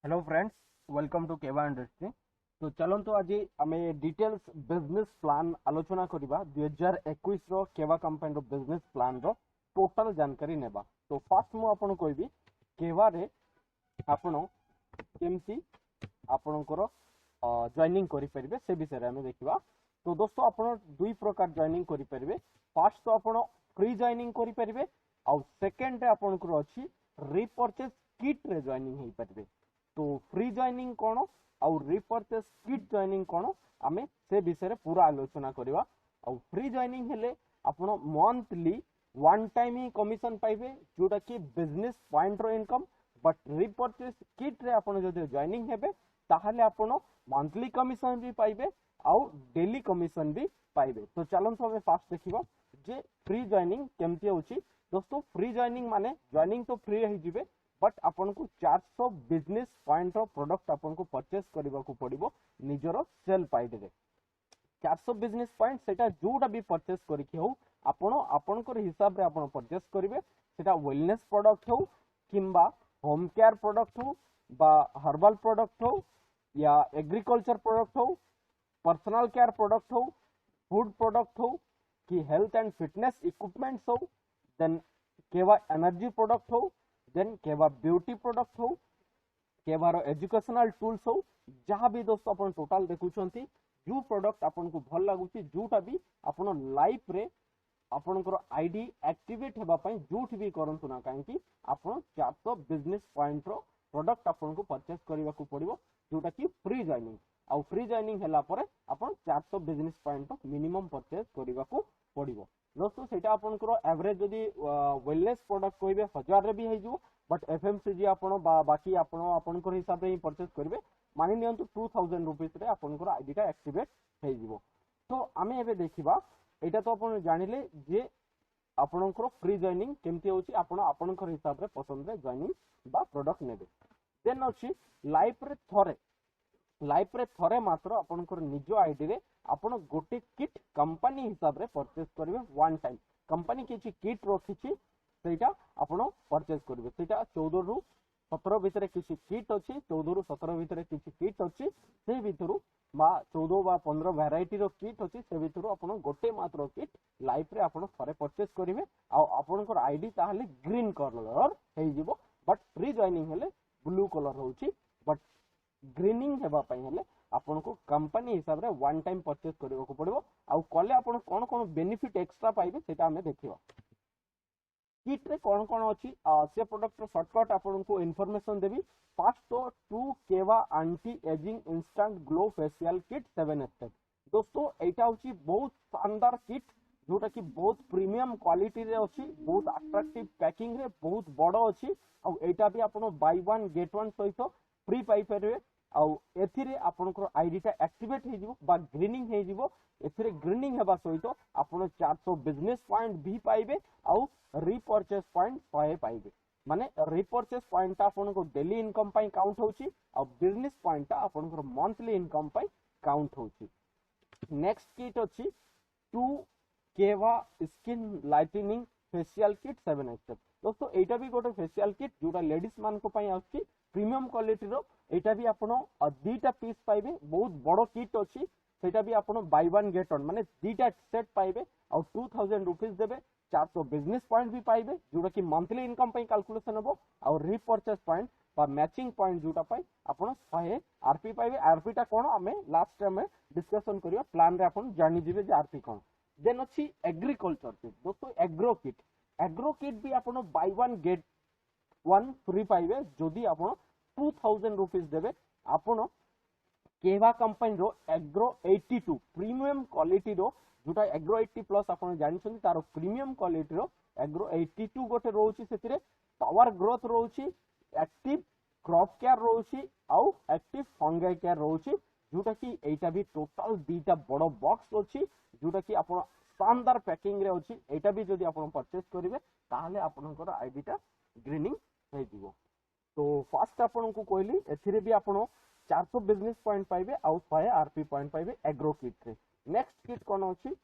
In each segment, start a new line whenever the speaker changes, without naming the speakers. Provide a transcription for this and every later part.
Hello friends, welcome to केवा industry. तो चलନ୍ତୁ ଆଜି ଆମେ ଡିଟେଲ୍ସ ବିଜନେସ୍ ପ୍ଲାନ୍ ଆଲୋଚନା କରିବା 2021 ର କେवा कंपनी रो बिजनेस प्लान रो टोटल जानकारी नेबा। तो फास्ट मु आपन कहबी केवा रे आपण केमती आपनकर जॉइनिंग करि परिबे से विषय रे हमें देखिबा। तो दोस्तों आपण दुई प्रकार जॉइनिंग करि परिबे। फर्स्ट तो आपण फ्री जॉइनिंग करि परिबे और सेकंड रे आपनकर अछि रीपर्चेस किट रे जॉइनिंग हेई परिबे। तो फ्री जॉइनिंग कौन और रिपर्चेस किट जॉइनिंग कौन आमे से विषय रे पूरा आलोचना करवा। और फ्री जॉइनिंग हेले आपण मंथली वन टाइम ही कमिशन पाइबे जोटा कि बिजनेस पॉइंट रो इनकम। बट रिपर्चेस किट रे आपण जदि जॉइनिंग हेबे ताहले आपण मंथली कमिशन भी पाइबे और डेली कमिशन भी पाइबे। तो चलନ୍ତୁ हमें फास्ट देखिबा जे फ्री जॉइनिंग केमती होची। दोस्तों फ्री जॉइनिंग माने जॉइनिंग तो फ्री रही जिवे बट आपन को 400 बिजनेस पॉइंट रो प्रोडक्ट आपन को परचेस करबा को पड़िबो निजरो सेल पाइड रे। 400 बिजनेस पॉइंट सेटा जोटा भी परचेस करिके हो आपन को हिसाब रे आपन परचेस करिवे। सेटा वेलनेस प्रोडक्ट हो किंबा होम केयर प्रोडक्ट हो बा हर्बल प्रोडक्ट हो या एग्रीकल्चर प्रोडक्ट हो, पर्सनल केयर प्रोडक्ट हो, फूड प्रोडक्ट हो कि हेल्थ एंड फिटनेस इक्विपमेंट्स हो, देन केवा एनर्जी प्रोडक्ट हो, देन केवा ब्यूटी प्रोडक्ट हो, केवार एजुकेशनल टूल्स हो, जहाँ भी दोस्तों अपन टोटल देखुछंती जो प्रोडक्ट अपन को भल लागुची जोटा भी अपन लाइफ रे आपनकर आईडी एक्टिवेट हेबा पई जोठ भी करंतु ना काहे आपन 400 बिजनेस पॉइंट रो प्रोडक्ट आपन को परचेस करबा को पड़िबो जोटा कि फ्री जॉइनिंग। और फ्री जॉइनिंग हैला परे आपन 400 बिजनेस पॉइंट रो मिनिमम परचेस करबा को पड़िबो। दोस्तों सेटा आपनकर एवरेज जदी वेलनेस प्रोडक्ट कहबे 1000 रे भी हे जो बट एफएमसीजी आपण बाकी आपनकर हिसाब रे परचेस करबे मानि नियंतु 2000 रुपीस रे आपनकर आईडी का एक्टिवेट हे जिवो। तो आमे एबे देखिबा एटा तो अपन जानिले जे आपनकर फ्री जॉइनिंग केमती होची आपनकर हिसाब रे पसंद रे जॉइनिंग बा प्रोडक्ट नेबे। देन अछि लाइफ रे थरे मात्र आपनकर निज आईडी रे आपण गोटे किट कंपनी हिसाब रे परचेस करिवे वन टाइम। कंपनी किछि किट रखिछि सेटा आपण परचेस करिवे। सेटा 14 रु 17 भितरे किछि किट अछि, 14 रु 17 भितरे किछि किट अछि, से भितरु बा 14 बा 15 वैरायटी रो किट अछि, से भितरु आपण गोटे मात्र किट लाइफ रे आपण थरे परचेस करिवे आ आपनकर आईडी ताहले ग्रीन कलर हे जिवो। बट फ्री जॉइनिंग हेले ब्लू कलर होची। बट ग्रीनिंग हेबा पई हेले आपन को कंपनी हिसाब रे वन टाइम परचेस करबा को पड़िबो। आ कले आपन कोन कोन बेनिफिट एक्स्ट्रा पाइबे सेटा हमें देखिबा। किट रे कौन कौन अच्छी से प्रोडक्ट शॉर्टकट आपको इनफॉरमेशन देवी। फर्स्ट तो 2 केवा anti ageing instant glow facial kit 7 step. दोस्तों एटा होची बहुत शानदार किट जोटा कि बहुत प्रीमियम क्वालिटी रे अच्छी, बहुत अट्रैक्टिव पैकिंग रे, बहुत बड़ अच्छी। और एटा भी आपन बाय वन गेट वन सहित फ्री पाई परिबे। आउ एथिरे आपनकर आईडी टा एक्टिवेट हे जिवो बा ग्रीनिंग हे जिवो। एथिरे ग्रीनिंग हेबा सहित आपन 400 बिजनेस पॉइंट भी पाइबे और रिपर्चेस पॉइंट पाइबे। माने रिपर्चेस पॉइंट आपन को डेली इनकम पई काउंट होची और बिजनेस पॉइंट आपन को मंथली इनकम पई काउंट होची। नेक्स्ट किट अछि 2 केवा skin lightening facial kit 7 step. दोस्तों एटा भी गोटे फेशियल किट जोटा लेडीज मान को पई आछि प्रीमियम क्वालिटी रो। एटा भी आपण दीटा पीस पाइबे, बहुत बड़ किट अछि। सेटा भी आपण बाय वन गेट वन माने दीटा सेट पाइबे और 2000 रुपीस देबे। 400 बिजनेस पॉइंट भी पाइबे जोटा कि मंथली इनकम पई कैलकुलेशन हो और रिपर्चेस पॉइंट बा मैचिंग पॉइंट जोटा पई आपण 100 आरपी पाइबे। आरपी टा कोन हमें लास्ट टाइम में डिस्कशन करियो प्लान रे आपण जानि दिबे जे आरपी कोन। देन अछि एग्रीकल्चर किट। दोस्तों एग्रो किट भी आपण buy one get one free पाइबे जदि आपण 2000 रुपीस देबे। आपण केवा कंपनी रो एग्रो 82 प्रीमियम क्वालिटी रो जोटा एग्रो 80 प्लस आपण जानिछन तारो प्रीमियम क्वालिटी रो एग्रो 82 गोटे रोची। सेतिरे पावर ग्रोथ रोची, एक्टिव क्रॉप केयर रोची और एक्टिव फंगाई केयर रोची जोटा कि एटा भी टोटल दीटा बड़ बॉक्स अछि जोटा कि आपण शानदार पैकिंग रे अछि। एटा भी जदि आपण परचेस करिवे ताहले आपनकर आईडी टा ग्रीनिंग हे जिवो। तो फास्ट आपन को कहली एथिरे भी आपण 400 बिजनेस पॉइंट पाइबे और 100 आरपी पॉइंट पाइबे एग्रो किट रे। नेक्स्ट किट कोन अछि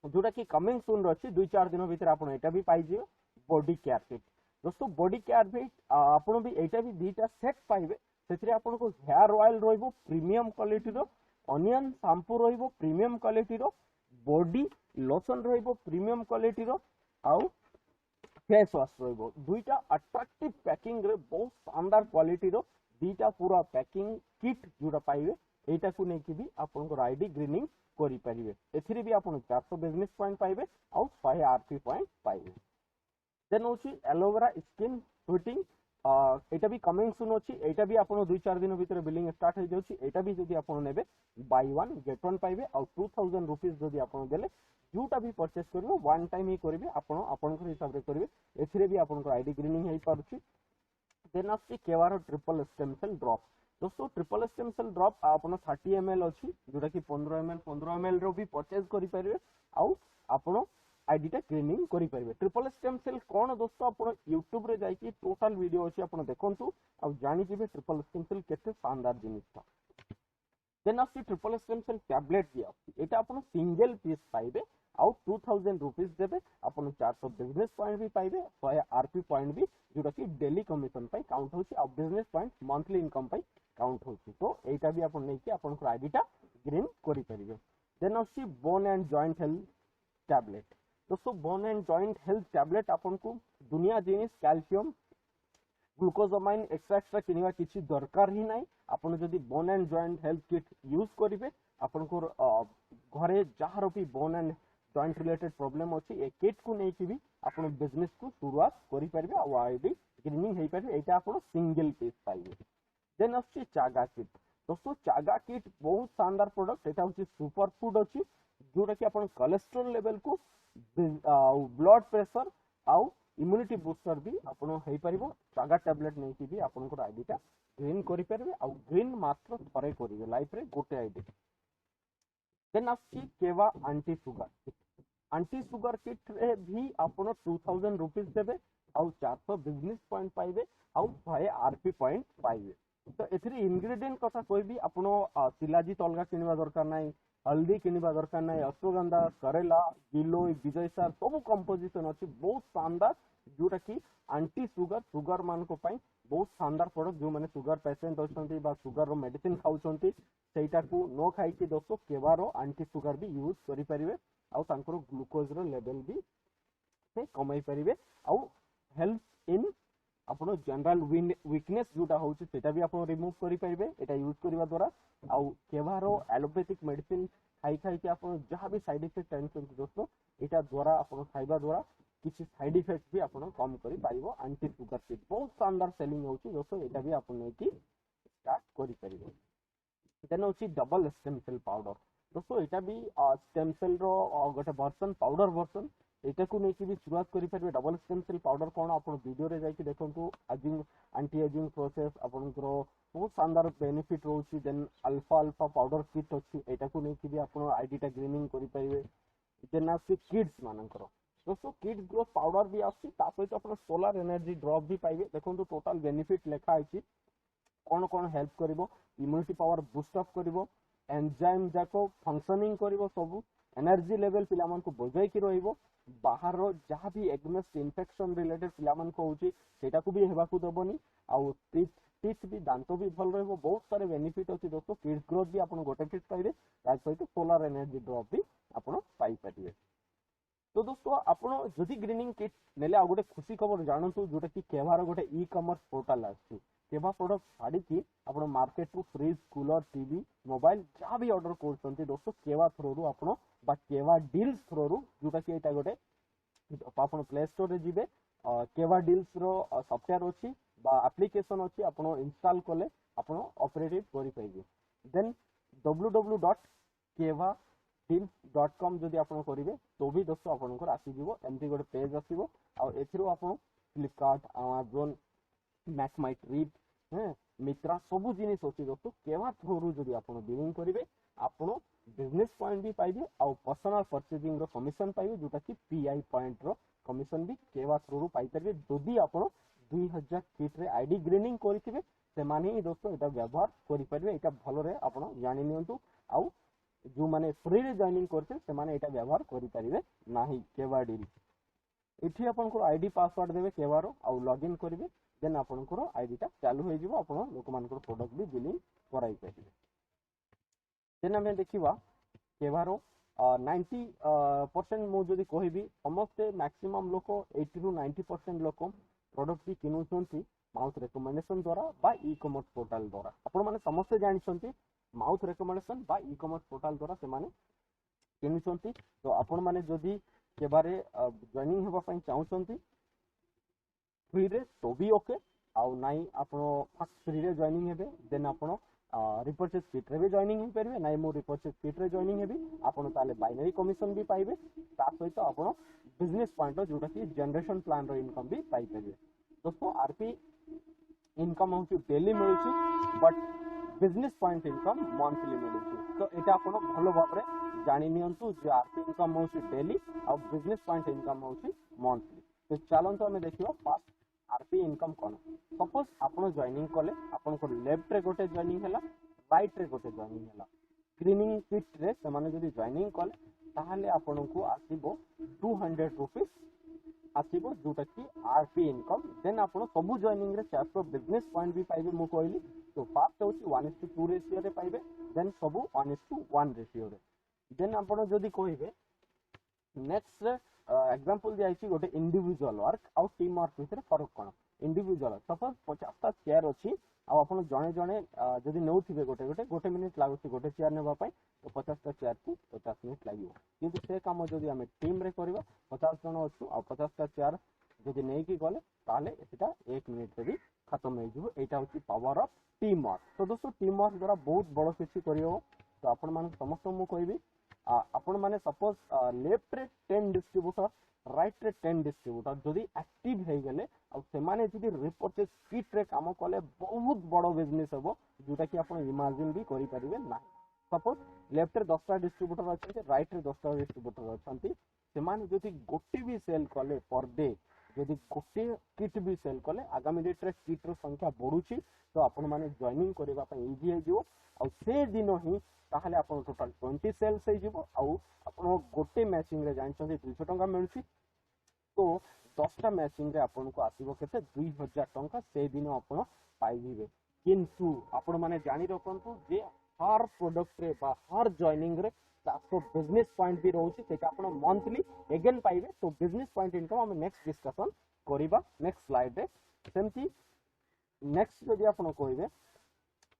जोटा कि कमिंग सून रछि 2-4 दिन भीतर आपण एटा भी पाइ जियो बॉडी केयर किट। दोस्तों बॉडी केयर भी आपण भी एटा भी दीटा सेट पाइबे ସେଥିରେ ଆପଣଙ୍କୁ ହେୟାर ଅଏल ରହିବ ପ୍ରିମିୟम क्वालिटीर, अनियन शैम्पू ରହିବ प्रीमियम क्वालिटीर, बॉडी लोशन ରହିବ प्रीमियम क्वालिटीर, आउ फेस वाश ରହିବ। दुईटा अट्रैक्टिव पैकिंग रे बहुत शानदार क्वालिटीर दीटा पूरा पैकिंग किट जोटा पाइबे, एटा को नेकी भी आपनकर आईडी ग्रीनिंग करि परिबे। एथिरे भी आपन 400 बिजनेस पॉइंट पाइबे आउ 100 आरपी पॉइंट पाइबे। देन होची एलोवेरा स्किन व्हिटिंग, एटा भी कमिंग सून अछि। एटा भी आपन 2-4 दिन भीतर बिलिंग स्टार्ट हो जाउछि। एटा भी जदि आपन नेबे बाय 1 गेट 1 पाइबे आउ 2000 रुपीस जदि आपन देले जोटा भी परचेस करबो वन टाइम ही करबे, आपन आपनकर हिसाब रे करबे। एथिरे भी आपनकर आईडी ग्रीनिंग हेई पारुछि। देन आछि केवारो ट्रिपल स्टेम सेल ड्रॉप। दोस्तों ट्रिपल स्टेम सेल ड्रॉप आपन 30 ml अछि, जोटा कि 15 ml रो भी परचेस करि परिबे आउ आपन आईडी टा ग्रीनिंग करि परिबे। ट्रिपल स्टेम सेल कोन दोस्तों आपन YouTube रे जाई कि टोटल वीडियो अछि, आपन देखंतु आ जानि जिबे ट्रिपल स्टेम सेल केते शानदार जिनिस था। देन आछि ट्रिपल स्टेम सेल टैबलेट भी आछि, एटा आपन सिंगल पीस पाइबे आउ 2000 रुपीस देबे, आपन 400 बिजनेस पॉइंट भी पाइबे, 100 आरपी पॉइंट भी जोटा कि डेली कमिशन पाई काउंट होछि आ बिजनेस पॉइंट मंथली इनकम पाई काउंट होछि। तो एटा भी आपन नै कि आपन को आईडी टा ग्रीन करि परिबे। देन आछि bone and joint health tablet. दोस्तों bone and joint health tablet आपन को दुनिया जिनिस कैल्शियम ग्लूकोजामाइन एक्सट्रा किनिवा किछि दरकार ही नाही। आपन जदि bone and joint health kit use करिवे, आपन को घरे जहार भी bone and joint related problem अछि, ए किट को नै कि भी आपन बिजनेस को शुरुआत करि परिबे आ आईडी ग्रीनिंग हेई परिबे। एटा आपन सिंगल पीस पाइबे। देन आछि चागा किट। दोस्तों चागा किट बहुत शानदार प्रोडक्ट, एटा होछि सुपर फूड अछि, जोटा कि आपन कोलेस्ट्रॉल लेवल को ब्लड प्रेशर आउ इम्यूनिटी बूस्टर भी आपन हेई परिबो। चागा टैबलेट नै कि भी आपन को आईडी टा ग्रीन करि परिबे आउ ग्रीन मात्र थरे करिवे लाइफ रे गोटे आईडी। देन आछि केवा anti sugar kit. Anti sugar kit रे भी आपन 2000 रुपीस देबे आउ 400 बिजनेस पॉइंट पाइबे आउ 100 आरपी पॉइंट पाइबे। तो एथिरे इंग्रेडिएंट कथा कहबी, आपन शिलाजीत अलगा किनिबा दरकार नाही, हल्दी किनिबा दरकार नाही, अश्वगंधा, करेला, गिलोय, विजय सार सब कंपोजिशन अछि बहुत शानदार, जोटा कि एंटी शुगर शुगर मान को पाई बहुत शानदार प्रोडक्ट। जो माने शुगर पेशेंट अछंती बा शुगर रो मेडिसिन खाउछंती सेटा को नो खाई कि दोस्तों केवारो एंटी शुगर भी यूज करि परिबे आउ तांकर ग्लूकोज रो लेवल भी से कमाई परिबे आउ हेल्थ इन आपन जनरल वीकनेस जोटा होछि सेटा भी आपन रिमूव करि परिबे एटा यूज करिवा द्वारा। आउ केवारो एलोपैथिक मेडिसिन खाई खाई कि आपन जहां भी साइड इफेक्ट टेंशन दोस्तों एटा द्वारा आपन खाइबा द्वारा किछि साइड इफेक्ट भी आपन कम करि पाइबो। एंटी शुगर किट बहुत शानदार सेलिंग होछि दोस्तों, एटा भी आपन नै कि स्टार्ट करि परिबो। देन होछि डबल स्टेम सेल पाउडर। दोस्तों एटा भी स्टेम सेल रो गोटे वर्जन पाउडर वर्जन, एटा को नै कि भी शुरुआत करि परिबे। डबल स्टेम सेल पाउडर कोन आपन वीडियो रे जाई कि देखंतु, एजिंग एंटी एजिंग प्रोसेस आपन को बहुत शानदार बेनिफिट रोछि। देन अल्फा पाउडर किट अछि, एटा को नै कि भी आपन आईडी टा ग्रीनिंग करि परिबे। देन आछि किड्स मानकर दोस्तों किड्स ग्रोथ पाउडर भी आछि, ता सहित आपन सोलर एनर्जी ड्रॉप भी पाइबे। देखंतु टोटल बेनिफिट लेखा आछि, कोन कोन हेल्प करिवो, इम्यूनिटी पावर बूस्ट अप करिवो, एंजाइम जाको फंक्शनिंग करिवो, सब एनर्जी लेवल पिला मन को बजाई कि रहिवो, बाहर रो जहां भी एग्नेस्ट इन्फेक्शन रिलेटेड पिला मन को होची सेटा को भी हेबा को दबनी। आउ टीथ भी दांत भी भल रहबो, बहुत सारे बेनिफिट अछि दोस्तों। किड्स ग्रोथ भी आपन गोटे पीस पाइबे, ता सहित सोलर एनर्जी ड्रॉप भी आपन पाई परिबे। तो दोस्तों आपन जदि ग्रीनिंग किट नेले आ गोटे खुशी खबर जानतु, जोटा कि केवार गोटे ई कॉमर्स पोर्टल आछि। केवा प्रोडक्ट छाड़ी कि आपन मार्केट रु फ्रिज, कूलर, टीवी, मोबाइल जहां भी ऑर्डर करछंती दोस्तों केवा थ्रू रु आपन बा केवा डील्स थ्रू रु, जोटा कि एटा गोटे आपन प्ले स्टोर रे जिबे केवा डील्स रो सॉफ्टवेयर अछि बा एप्लीकेशन अछि, आपन इंस्टॉल कले आपन ऑपरेटिव करि पाइबे। देन www.kevadeals.com जदि आपन करिवे तो भी दोस्तों आपनकर आसी जिवो, एमती गोटे पेज आसीबो। आ एथिरो आपन फ्लिपकार्ट, अमेज़न, मैक माई ट्रिप, मित्रा सब जिनिस अछि दोस्तों। केवा थ्रू रु जदि आपन बिलिंग करिवे आपन बिजनेस पॉइंट भी पाइबे और पर्सनल परचेजिंग रो कमिशन पाइबे, जोटा कि पीआई पॉइंट रो कमिशन भी केवा थ्रू रु पाई परिबे। जदि आपन 2000 किट रे आईडी ग्रीनिंग करिथिबे से माने ही दोस्तों एटा व्यवहार करि परिबे। एटा भलो रे आपन जानि नियंतु, आउ जो माने फ्री रे जॉइनिंग करते से माने एटा व्यवहार करि परिबे नाही। केवा डील इठी आपन को आईडी पासवर्ड देबे केवारो आउ लॉगिन करिवे। देन आपनकर आईडी टा चालू हो जिवो आपण लोक मानकर प्रोडक्ट भी बिलिंग कराई परिबे देन हमें देखिबा केवारो 90% मु जदि कहबी समस्ते मैक्सिमम लोक 80 टू 90% लोक प्रोडक्ट भी किनुचंती माउथ रिकमेंडेशन द्वारा बा ई कॉमर्स पोर्टल द्वारा आपण माने समस्ते जानिछंती माउथ रिकमेंडेशन बा ई कॉमर्स पोर्टल द्वारा से माने किनुचंती तो आपण माने जदि केबारे जॉइनिंग हेबा पई चाहुचंती फ्री रे तो भी ओके आउ नाई आपण फर्स्ट फ्री रे जॉइनिंग हेबे देन आपण रिपर्चेज किट रे भी जॉइनिंग हो परिबे नाई मो रिपर्चेज किट रे जॉइनिंग हेबी आपण ताले बाइनरी कमिशन भी पाइबे ता सहित आपण बिजनेस पॉइंट जोटा कि जनरेशन प्लान रो इनकम भी पाई परिबे दोस्तों आरपी इनकम होची डेली मिलुची but business point income monthly मिलुची तो एटा आपण भलो भाबरे जानि नियंतु जे आरपी इनकम होची डेली आ बिजनेस पॉइंट इनकम होची मंथली तो चलंतु हमें देखियो फास्ट आरपी इनकम कोन सपोज आपण जॉइनिंग कले आपण को लेफ्ट रे गोटे जॉइनिंग हैला राइट रे गोटे जॉइनिंग हैला स्क्रीनिंग किट रे से माने जदी जॉइनिंग कले ताहाले आपण को आसीबो 200 रुपीस आसीबो जोटा कि आरपी इनकम देन आपण सब जॉइनिंग रे 400 बिजनेस पॉइंट भी पाइबे मु कहली तो फास्ट होची 1:2 रेशियो रे पाइबे देन सब 1:1 रेशियो रे देन आपण जदी कहिबे नेक्स्ट एग्जांपल दियाइछि गोटे इंडिविजुअल वर्क आउ टीम वर्क भितर फरक कोन इंडिविजुअल सपोज 50 टा चेयर अछि आ आपण जणे जणे जदी नउथिबे गोटे गोटे गोटे मिनिट लागुछि गोटे चेयर नेबा पई तो 50 टा चेयर को 50 मिनिट लागिवो किंतु से काम जदी हमें टीम रे करबा 50 जण अछु आ 50 टा चेयर जदी नै कि गले ताले एटा 1 मिनिट रे भी खत्म हो जिवो एटा होछि पावर ऑफ टीम वर्क तो दोस्तों टीम वर्क द्वारा बहुत बड़ किछि करियो तो आपण मान समस्त मु कहबी आपण माने सपोज लेफ्ट रे 10 डिस्ट्रीब्यूटर राइट रे 10 डिस्ट्रीब्यूटर जदी एक्टिव हे गेले आ से माने जदी रिपर्चेज किट रे काम कले बहुत बड़ बिजनेस हेबो जोटा कि आपण इमेजिन भी करि परिबे ना सपोज लेफ्ट रे 10 टा डिस्ट्रीब्यूटर अछि राइट रे 10 टा डिस्ट्रीब्यूटर अछंती से माने जदी गोटी भी सेल कले पर डे जदी गोटी किट भी सेल कले आगामी डेट रे किट रो संख्या बढुची तो आपण माने जॉइनिंग करबा पय इजी हे जिवो आ से दिन ही ताहले आपण टोटल 20 सेल्स हे जिवो आ आपण गोटे मैचिंग रे जानछन्ती 200 टंका मिलुची तो 10 टा मैचिंग रे आपण को आसीबो केते 2000 टंका से दिन आपण पाई जिवे किंतु आपण माने जानि रखंतु जे हर प्रोडक्ट रे बा हर जॉइनिंग रे 400 बिजनेस पॉइंट भी रहउची सेटा आपण मंथली अगेन पाइबे तो बिजनेस पॉइंट इनकम हम नेक्स्ट डिस्कशन करिबा नेक्स्ट स्लाइड रे सेमती नेक्स्ट जदि आपण कहबे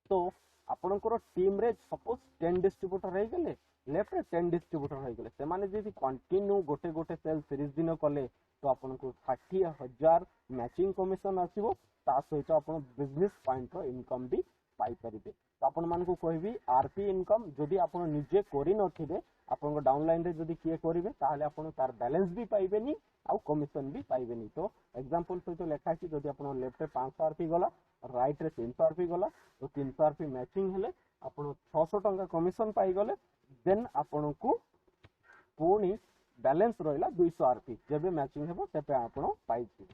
तो आपनकर टीम रे सपोज 10 डिस्ट्रीब्यूटर रही गले लेफ्ट रे 10 डिस्ट्रीब्यूटर रही गले से माने जदी कंटिन्यू गोटे गोटे सेल सीरीज दिन कले तो आपनको 60,000 मैचिंग कमिशन आसीबो ता सहित आपण बिजनेस पॉइंट रो इनकम भी पाई परिबे तो आपण मान को कहबी आरपी इनकम जदी आपण निजे करि नथिबे आपण डाउनलाइन रे जदी किए करिवे ताहाले आपण तार बैलेंस भी पाइबेनी आ कमिशन भी पाइबेनी तो एग्जांपल सहित लेखा अछि जदी आपण लेफ्ट रे 500 आरपी गला राइट रे 300 आरपी गला तो 300 आरपी मैचिंग हेले आपण 600 टंका कमिशन पाई गले देन आपण को पुनी बैलेंस रहिला 200 आरपी जेबे मैचिंग हेबो सेपे आपण पाइछि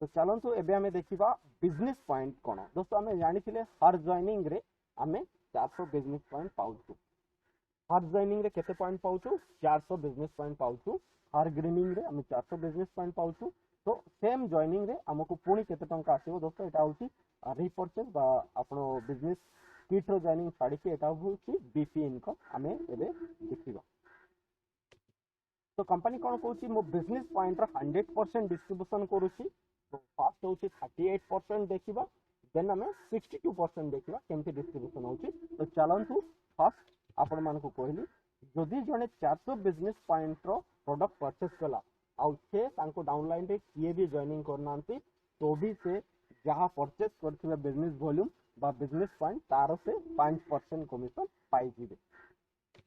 तो चलंतु एबे हमें देखिबा बिजनेस पॉइंट कोन दोस्तों हमें जानिथिले हर जॉइनिंग रे हमें 400 बिजनेस पॉइंट पाउछु हर जॉइनिंग रे केते पॉइंट पाउछु 400 बिजनेस पॉइंट पाउछु हर ग्रीनिंग रे हमें 400 बिजनेस पॉइंट पाउछु तो सेम जॉइनिंग रे हमको पुणी केते टंका आसीबो दोस्तों एटा होची रिपर्चेज बा आपनो बिजनेस किट रो जॉइनिंग साडी के एटा होची बीपी इनकम हमें एबे देखिबा तो कंपनी कोन कहूची मो बिजनेस पॉइंट रो 100% डिस्ट्रीब्यूशन करूची तो फास्ट होची 38% देखिबा देन हमें 62% देखिबा केमती डिस्ट्रीब्यूशन होची तो चलंतु फास्ट आपण मान को कहली जदी जने 400 बिजनेस पॉइंट रो प्रोडक्ट परचेस कला आउ से तांको डाउनलाइन रे किए भी जॉइनिंग करनांती तो भी से जहां परचेस करथिबे बिजनेस वॉल्यूम बा बिजनेस पॉइंट तारो से 5% कमिशन पाई जिवे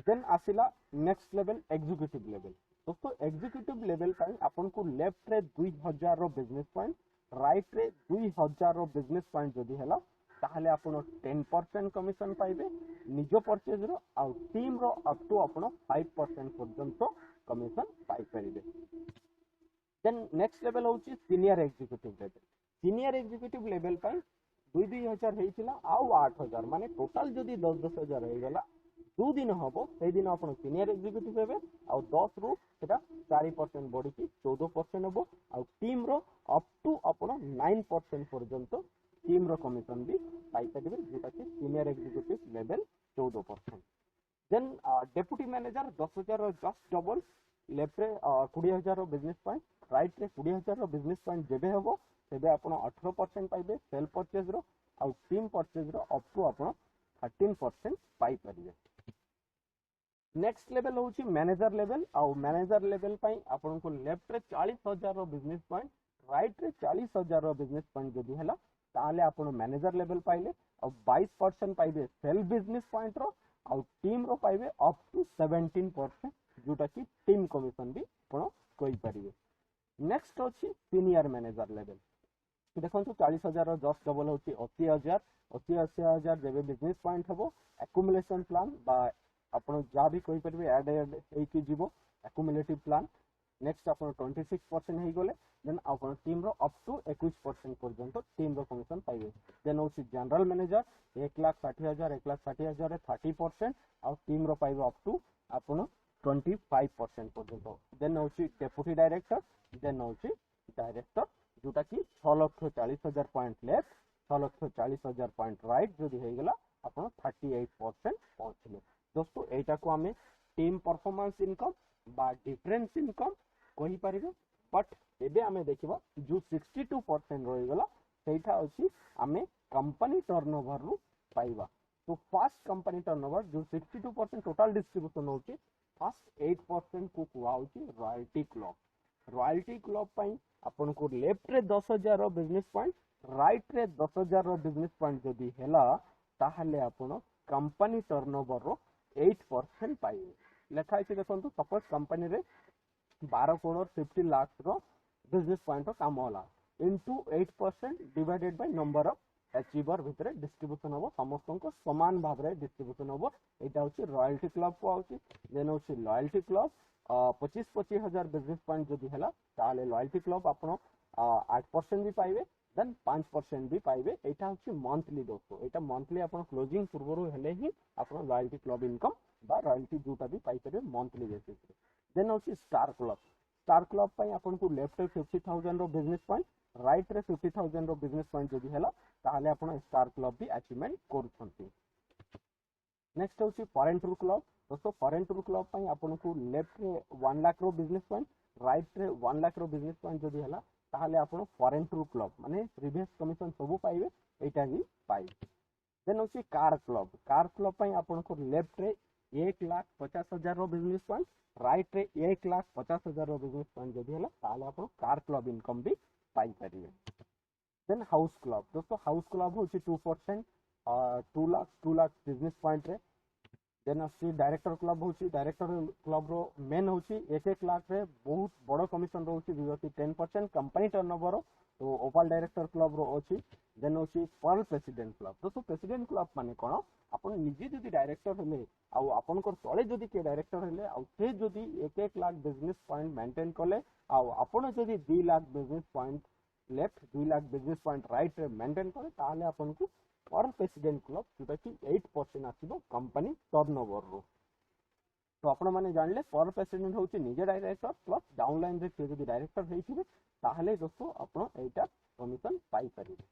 देन आसिला नेक्स्ट लेवल एग्जीक्यूटिव लेवल दोस्तों एग्जीक्यूटिव लेवल पर आपन को लेफ्ट रे 2000 रो बिजनेस पॉइंट राइट रे 2000 रो बिजनेस पॉइंट जदी हला ताहले आपण 10% कमिशन पाइबे निजो परचेज रो आ टीम रो अप टू आपण 5% पर्यंत कमिशन पाई परिबे देन नेक्स्ट लेवल होची सीनियर एग्जीक्यूटिव लेवल पर 2000 हेइतिला आ 8000 माने टोटल जदी 10,000 हे गला दो दिन हबो से दिन आपण सीनियर एग्जीक्यूटिव हेबे आ 10 रु सेटा 4% बढी की 14% हबो आ टीम रो अप टू आपण 9% पर्यंत टीम रो कमिशन भी पाई परिबे जोटा कि senior executive level 14%। Then deputy manager 10,000 just double, left रे 20,000 बिजनेस पॉइंट, राइट रे 20,000 बिजनेस पॉइंट जेबे हबो तेबे आपण 18% पाइबे सेल परचेज रो, आउ टीम परचेज रो अप टू आपण 13% पाई परिबे। नेक्स्ट लेवल होची मैनेजर लेवल, आउ मैनेजर लेवल पई आपण को लेफ्ट रे 40,000 बिजनेस पॉइंट, राइट रे 40,000 बिजनेस पॉइंट जदी हला ताले आपण मैनेजर लेवल पाइले, और 22% पाइबे सेल बिजनेस पॉइंट रो, और टीम रो पाइबे अप टू 17% जोटा कि टीम कमिशन भी आपण कोई परिबे। नेक्स्ट होची सीनियर मैनेजर लेवल, देखो 40,000 जस्ट डबल होची 80,000, 80,000 जेबे बिजनेस पॉइंट हबो एक्युमुलेशन प्लान बा आपण जा भी कोई परिबे ऐड ए की जीवो एक्युमुलेटिव प्लान। नेक्स्ट आपण 26% हे गले, देन आपण टीम रो अप टू 21% पर्यंत टीम रो कमिशन पाइबे। देन होची जनरल मैनेजर 1,60,000, 1,60,000 रे 30% और टीम रो पाइबे अप टू आपण 25% पर्यंत। देन होची डेप्यूटी डायरेक्टर, देन होची डायरेक्टर जोटा कि 6,40,000 पॉइंट लेफ्ट, 6,40,000 पॉइंट राइट जदी हे गला आपण 38% पहुंचले। दोस्तों एटा को हमें टीम परफॉर्मेंस इनकम बा डिफरेंस इनकम कहि परिबे, बट एबे हमें देखिबा जो 62% रहि गला सेटा अछि हमें कंपनी टर्नओवर रु पाइबा। तो फर्स्ट कंपनी टर्नओवर जो 62% टोटल डिस्ट्रीब्यूशन होची, फर्स्ट 8% को कुआ होची रॉयल्टी क्लब। रॉयल्टी क्लब पई अपन को लेफ्ट रे 10,000 बिजनेस पॉइंट, राइट रे 10,000 बिजनेस पॉइंट जदी हेला ताहले आपण कंपनी टर्नओवर रो 8% पाइबे। लेखा है देखो सपोज कंपनी रे 12 करोड़ 50 लाख रो बिजनेस पॉइंट रो काम होला into 8% divided by number of achiever भितरे डिस्ट्रीब्यूशन होबो, समस्त को समान भाव रे डिस्ट्रीब्यूशन होबो। एटा होची रॉयल्टी क्लब को होची। देन होची लॉयल्टी क्लब 25,25 हजार बिजनेस पॉइंट जदी हला ताले लॉयल्टी क्लब आपण 8% भी पाइबे, देन 5% भी पाइबे। एटा होची मंथली दोस्तों, एटा मंथली आपण क्लोजिंग पूर्वरु हेले ही आपण लॉयल्टी क्लब इनकम बा रॉयल्टी जोटा भी पाई परिबे मंथली बेसिस रे। देन होची स्टार क्लब, स्टार क्लब पई आपण को लेफ्ट रे 50,000 रो बिजनेस पॉइंट, राइट रे 50,000 रो बिजनेस पॉइंट जदी हला ताले आपण स्टार क्लब भी अचीवमेंट करूछंती। नेक्स्ट होची फॉरेन टूर क्लब, दोस्तों फॉरेन टूर क्लब पई आपण को लेफ्ट रे 1 लाख रो बिजनेस पॉइंट, राइट रे 1 लाख रो बिजनेस पॉइंट जदी हला ताले आपण फॉरेन टूर क्लब माने प्रीवियस कमिशन सब पाइबे, एटा भी पाइबे। देन होची कार क्लब, कार क्लब पई आपण को लेफ्ट रे 1,50,000 रो बिजनेस पॉइंट, राइट रे 1,50,000 रो बिजनेस पॉइंट जदी हला ताले आपण कार क्लब इनकम भी पाई परिबे। देन हाउस क्लब, दोस्तों हाउस क्लब होची 2% 2 लाख बिजनेस पॉइंट रे। देन असि डायरेक्टर क्लब होची, डायरेक्टर क्लब रो मेन होची 1 लाख रे बहुत बड़ कमिशन रहउची 10% कंपनी टर्नओवर रो, तो ओपाल डायरेक्टर क्लब रो होची। देन होची पर्ल प्रेसिडेंट क्लब, दोस्तों प्रेसिडेंट क्लब माने कोन आपण निजे जदी डायरेक्टर हेले आ आपण को तळे जदी के डायरेक्टर हेले आ से जदी 1 लाख बिजनेस पॉइंट मेंटेन करले आ आपण जदी 2 lakh business point left 2 lakh business point right रे मेंटेन करे ताले आपण को पर्ल प्रेसिडेंट क्लब जोटा कि 8% आसीबो कंपनी टर्नओवर रो। तो आपण माने जानले पर्ल प्रेसिडेंट होची निजे डायरेक्टर प्लस डाउनलाइन रे जदी डायरेक्टर हेइथिबे ताले दोस्तों आपण एटा कमिशन पाई परिबे।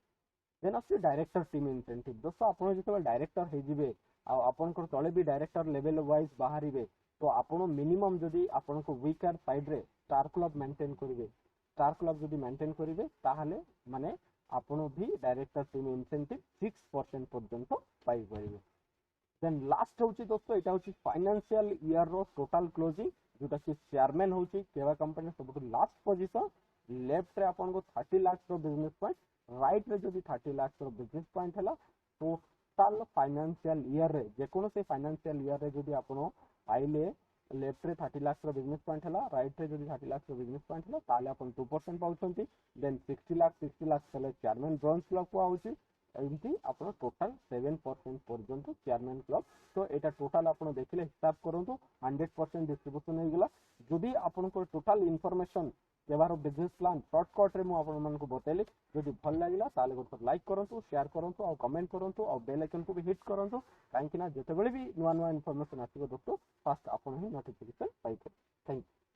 देन असि डायरेक्टर टीम इंसेंटिव, दोस्तों आपण जेतबे डायरेक्टर हे जिवे आ आपण को तळे भी डायरेक्टर लेवल वाइज बाहरिबे तो आपण मिनिमम जदी आपण को वीकर साइड रे स्टार क्लब मेंटेन करिवे, स्टार क्लब जदी मेंटेन करिवे ताहले माने आपण भी डायरेक्टर टीम इंसेंटिव 6% पर्यंत पाई परिबे। देन लास्ट होची दोस्तों एटा होची फाइनेंशियल ईयर रो टोटल क्लोजिंग जोटा कि चेयरमैन होची केवा कंपनी सबटु लास्ट पोजीशन, लेफ्ट रे आपण को 30 लाख रो बिजनेस पॉइंट, राइट रे जदी 30 लाख रो बिजनेस पॉइंट हला टोटल फाइनेंशियल ईयर रे जे कोनो से फाइनेंशियल ईयर रे जदी आपण पाइले लेफ्ट रे 30 लाख रो बिजनेस पॉइंट हला, राइट रे जदी 30 लाख रो बिजनेस पॉइंट हला ताले आपण 2% पाउछंती। देन 60 लाख तले चेयरमैन ब्रोंज क्लब को आउची, एमती आपण टोटल 7% पर्यंत चेयरमैन क्लब। तो एटा टोटल आपण देखिले हिसाब करंतु 100% डिस्ट्रीब्यूशन हे गेला। जदी आपण को टोटल इंफॉर्मेशन केबार बिजनेस प्लान शॉर्टकट रे मु आपण मन को बतेली, जदी भल लागिला ताले गोटे लाइक करंतु, शेयर करंतु और कमेंट करंतु और बेल आइकन को भी हिट करंतु, काहे कि ना जेते बेले भी नुवा नुवा इंफॉर्मेशन आसीबो दोस्तों फास्ट आपण ही नोटिफिकेशन पाइबे। Thank you.